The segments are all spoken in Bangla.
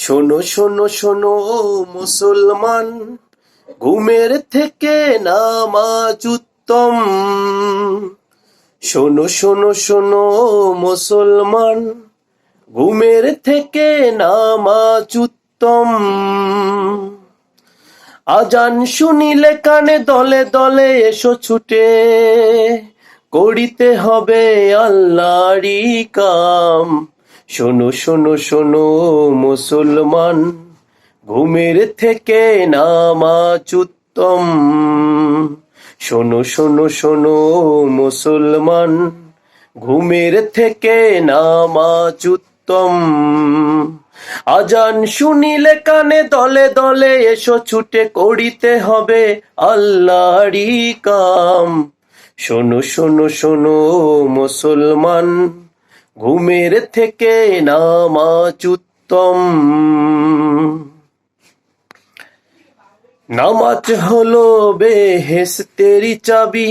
শোনো শোনো শোনো মুসলমান, ঘুমের থেকে নামাজ উত্তম। শোনো শোনো শোনো মুসলমান, ঘুমের থেকে নামাজ উত্তম। আজান শুনিলে কানে দলে দলে এসো ছুটে, করিতে হবে আল্লাহরই কাম। শোনো শোনো শোনো মুসলমান, ঘুমের থেকে নামাজ উত্তম। শোনো শোনো শোনো মুসলমান, ঘুমের থেকে নামাজ উত্তম। আজান শুনিলে কানে দলে দলে এসো ছুটে, করিতে হবে আল্লাহরই কাম। শোনো শোনো শোনো মুসলমান, ঘুমের থেকে নামাজ উত্তম। নামাজ হলো বেহেশতেরই চাবি,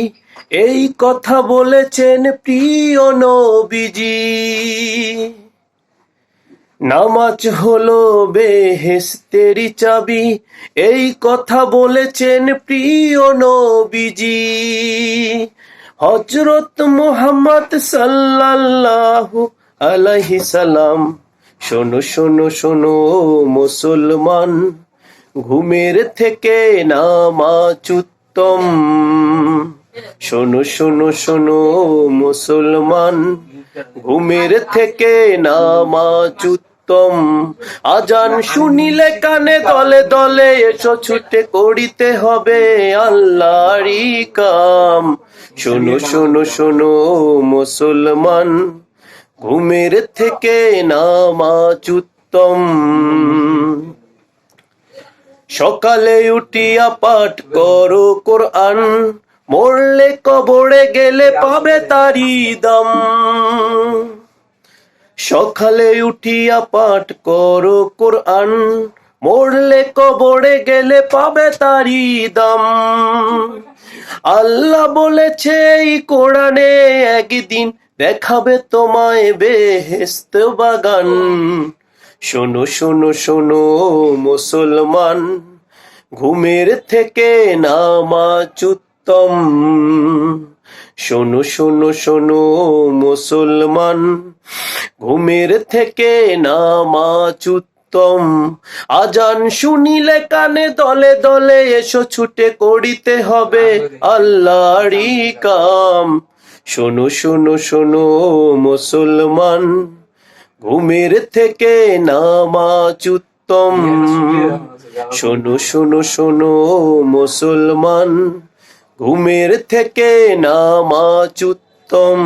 এই কথা বলেছেন প্রিয় নবীজি। নামাজ হলো বেহেশতেরই চাবি, এই কথা বলেছেন প্রিয় নবীজি। হযরত মুহাম্মদ সাল্লাল্লাহু আলাইহি সাল্লাম। শোনো শোনো শোনো মুসলমান, ঘুমের থেকে নামাজ উত্তম। শোনো শোনো শোনো মুসলমান, ঘুমের থেকে নামাজ উত্তম। আজান শুনিলে কানে দলে দলে এসো ছুটে, করিতে হবে আল্লাহরই কাম। শোনো শোনো শোনো মুসলমান, ঘুমের থেকে নামাজ উত্তম। সকালে উঠিয়া পাঠ করো কোরআন, মরলে কবরে গেলে পাবে তারি দাম। সকালে উঠিয়া পাঠ করো কোরআন, মরলে কবরে গেলে পাবে তারি দাম। আল্লাহ বলেছে এই কোরআনে, একদিন দেখাবে তোমায় বেহেশত বাগান। শোনো শোনো শোনো মুসলমান, ঘুমের থেকে নামাজ উত্তম। শোনো শোনো শোনো মুসলমান, ঘুমের থেকে নামাজ উত্তম। আজান শুনিলে কানে দলে দলে এসো ছুটে, করিতে হবে আল্লাহরই কাম। শোনো শোনো শোনো মুসলমান, ঘুমের থেকে নামাজ উত্তম। শোনো শোনো শোনো মুসলমান, ঘুমের থেকে নামাজ উত্তম।